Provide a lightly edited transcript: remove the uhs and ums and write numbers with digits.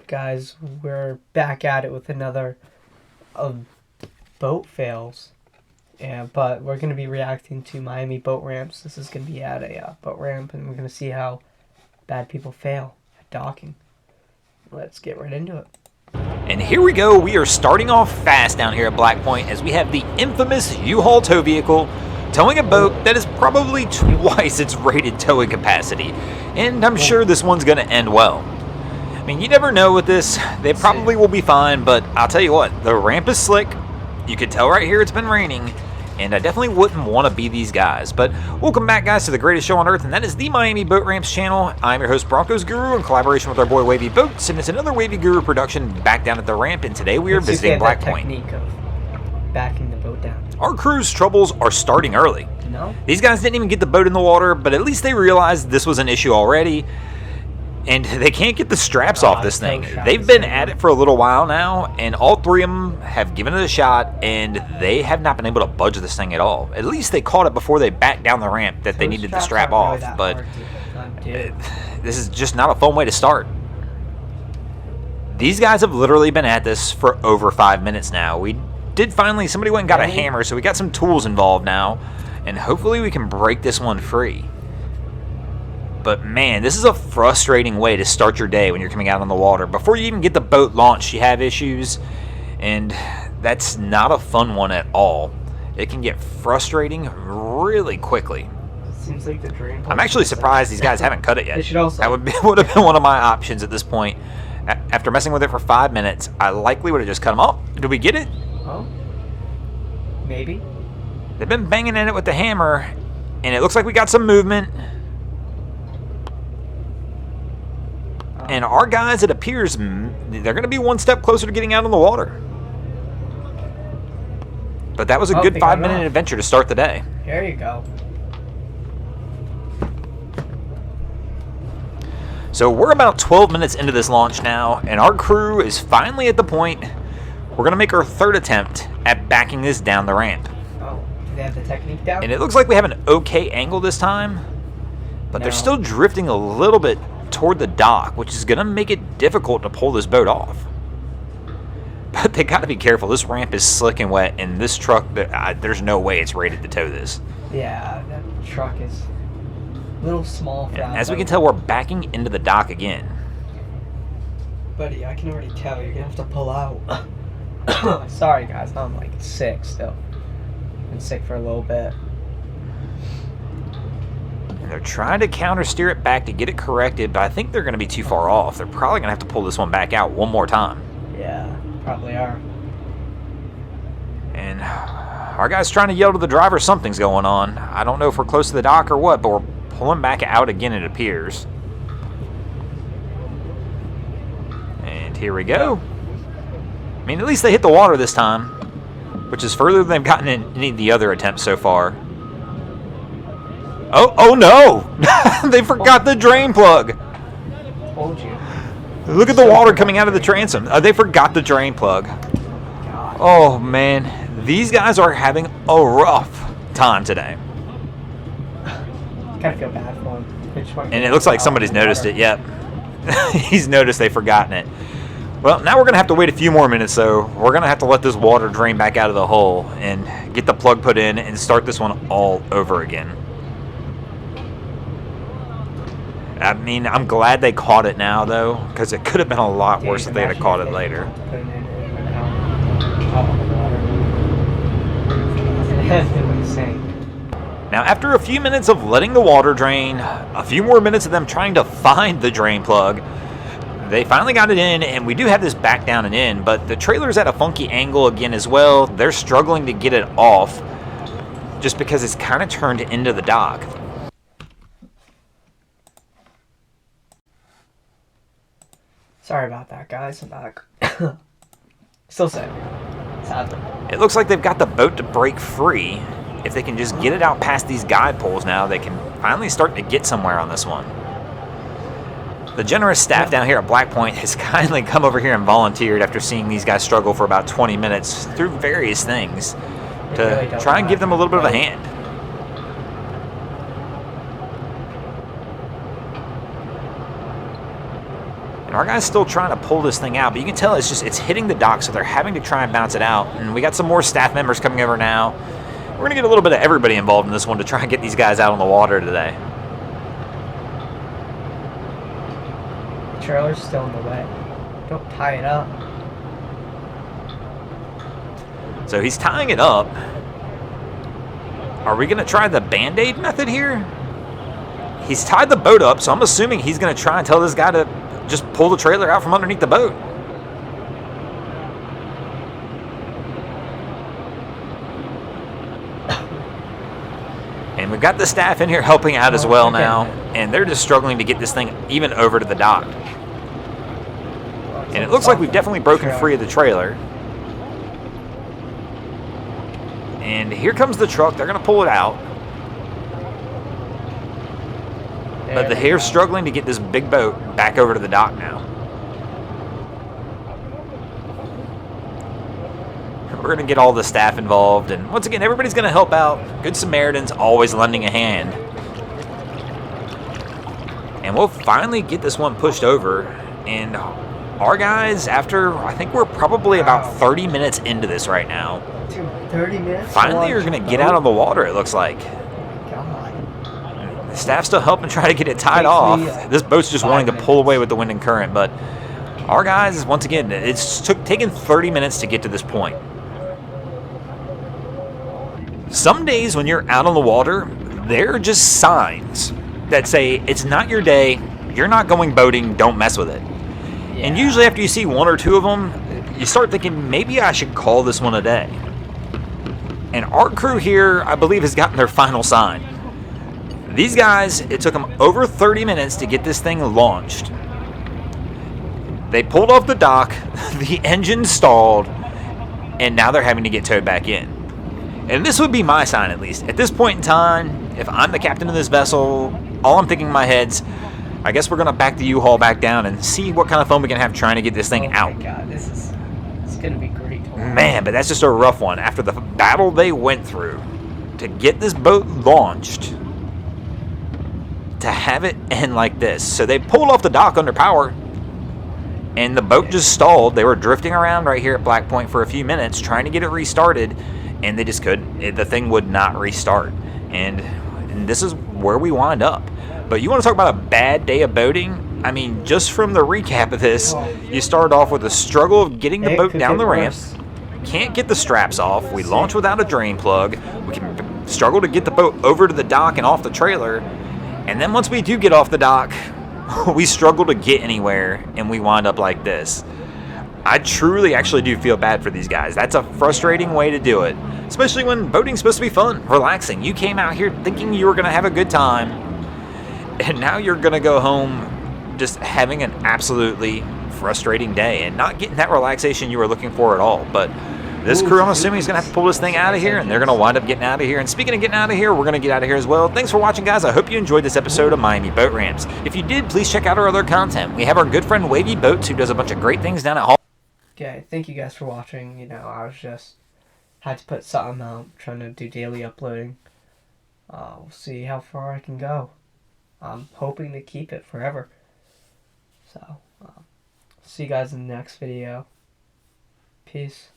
Guys, we're back at it with another of boat fails. But we're going to be reacting to Miami boat ramps. This is going to be at a boat ramp, and we're going to see how bad people fail at docking. Let's get right into it. And here we go. We are starting off fast down here at Black Point as we have the infamous U-Haul tow vehicle towing a boat that is probably twice its rated towing capacity. And I'm sure this one's going to end well. I mean, you never know with this. They probably will be fine, but I'll tell you what, the ramp is slick. You can tell right here it's been raining, and I definitely wouldn't want to be these guys. But welcome back, guys, to the greatest show on earth, and that is the Miami Boat Ramps channel. I'm your host, Broncos Guru, in collaboration with our boy Wavy Boats, and it's another Wavy Guru production back down at the ramp, and today we are visiting Black Point. Technique of backing the boat down. Our crew's troubles are starting early. No? These guys didn't even get the boat in the water, but at least they realized this was an issue already. And they can't get the straps off this thing. They've been at it for a little while now, and all three of them have given it a shot, and they have not been able to budge this thing at all. At least they caught it before they backed down the ramp that they needed to strap off, but this is just not a fun way to start. These guys have literally been at this for over 5 minutes now. We did finally, somebody went and got a hammer, so we got some tools involved now, and hopefully we can break this one free. But man, this is a frustrating way to start your day when you're coming out on the water. Before you even get the boat launched, you have issues, and that's not a fun one at all. It can get frustrating really quickly. Seems like the drain. I'm actually surprised these guys haven't cut it yet. They should also. That would have been one of my options at this point. After messing with it for 5 minutes, I likely would have just cut them off. Did we get it? Oh, maybe. They've been banging at it with the hammer, and it looks like we got some movement. And our guys, it appears, they're going to be one step closer to getting out on the water. But that was a good 5-minute adventure to start the day. There you go. So we're about 12 minutes into this launch now, and our crew is finally at the point we're going to make our third attempt at backing this down the ramp. Oh, do they have the technique down? And it looks like we have an okay angle this time, but they're still drifting a little bit toward the dock, which is going to make it difficult to pull this boat off. But they got to be careful. This ramp is slick and wet, and this truck, there's no way it's rated to tow this. Yeah, that truck is a little small for that. As we can tell, we're backing into the dock again. Buddy, I can already tell you're going to have to pull out. Sorry, guys. I'm like sick still. Been sick for a little bit. And they're trying to counter steer it back to get it corrected, but I think they're going to be too far off. They're probably going to have to pull this one back out one more time. Yeah, probably are. And our guy's trying to yell to the driver something's going on. I don't know if we're close to the dock or what, but we're pulling back out again, it appears. And here we go. I mean, at least they hit the water this time, which is further than they've gotten in any of the other attempts so far. Oh no! They forgot the drain plug. Told you. Look at the water coming out of the transom. They forgot the drain plug. God. Oh man, these guys are having a rough time today. Kind of feel bad for him. And it looks like somebody's noticed it. Yep, he's noticed they've forgotten it. Well, now we're gonna have to wait a few more minutes though. We're gonna have to let this water drain back out of the hole and get the plug put in and start this one all over again. I mean, I'm glad they caught it now, though, because it could have been a lot worse if they had caught it later. Now, after a few minutes of letting the water drain, a few more minutes of them trying to find the drain plug, they finally got it in, and we do have this back down and in, but the trailer's at a funky angle again as well. They're struggling to get it off just because it's kind of turned into the dock. Sorry about that, guys. I'm back. Still sick. Sadly. It looks like they've got the boat to break free. If they can just get it out past these guide poles now, they can finally start to get somewhere on this one. The generous staff down here at Black Point has kindly come over here and volunteered after seeing these guys struggle for about 20 minutes through various things to try and give them a little bit of a hand. Our guy's still trying to pull this thing out, but you can tell it's hitting the dock, so they're having to try and bounce it out. And we got some more staff members coming over now. We're going to get a little bit of everybody involved in this one to try and get these guys out on the water today. The trailer's still in the way. Don't tie it up. So he's tying it up. Are we going to try the Band-Aid method here? He's tied the boat up, so I'm assuming he's going to try and tell this guy to just pull the trailer out from underneath the boat. And we've got the staff in here helping out as well now, and they're just struggling to get this thing even over to the dock. And it looks like we've definitely broken free of the trailer. And here comes the truck. They're going to pull it out. But they're struggling to get this big boat back over to the dock now. We're going to get all the staff involved. And once again, everybody's going to help out. Good Samaritans always lending a hand. And we'll finally get this one pushed over. And our guys, after, I think we're probably about 30 minutes into this right now. 30 minutes? Finally, you're going to get out on the water, it looks like. The staff's still helping try to get it tied off. This boat's just wanting to pull away with the wind and current, but our guys, once again, it's taken 30 minutes to get to this point. Some days when you're out on the water, they're just signs that say it's not your day, you're not going boating, don't mess with it. Yeah. And usually after you see one or two of them, you start thinking, maybe I should call this one a day. And our crew here, I believe, has gotten their final sign. These guys, it took them over 30 minutes to get this thing launched. They pulled off the dock, the engine stalled, and now they're having to get towed back in. And this would be my sign, at least. At this point in time, if I'm the captain of this vessel, all I'm thinking in my head's, I guess we're going to back the U-Haul back down and see what kind of fun we can have trying to get this thing out. Oh my God, it's going to be great. Man, but that's just a rough one. After the battle they went through to get this boat launched, to have it end like this. So they pulled off the dock under power, and the boat just stalled. They were drifting around right here at Black Point for a few minutes trying to get it restarted, and they just couldn't. The thing would not restart. And this is where we wind up. But you want to talk about a bad day of boating? I mean, just from the recap of this, you started off with the struggle of getting the boat down the ramp. Can't get the straps off. We launch without a drain plug. We can struggle to get the boat over to the dock and off the trailer. And then once we do get off the dock, we struggle to get anywhere, and we wind up like this. I truly actually do feel bad for these guys. That's a frustrating way to do it, especially when boating's supposed to be fun, relaxing. You came out here thinking you were going to have a good time, and now you're going to go home just having an absolutely frustrating day and not getting that relaxation you were looking for at all. But this crew, I'm assuming, is going to have to pull this thing out of here, and they're going to wind up getting out of here. And speaking of getting out of here, we're going to get out of here as well. Thanks for watching, guys. I hope you enjoyed this episode of Miami Boat Ramps. If you did, please check out our other content. We have our good friend Wavy Boats, who does a bunch of great things down at Hall. Okay, thank you guys for watching. You know, I was just had to put something out, trying to do daily uploading. We'll see how far I can go. I'm hoping to keep it forever. So, see you guys in the next video. Peace.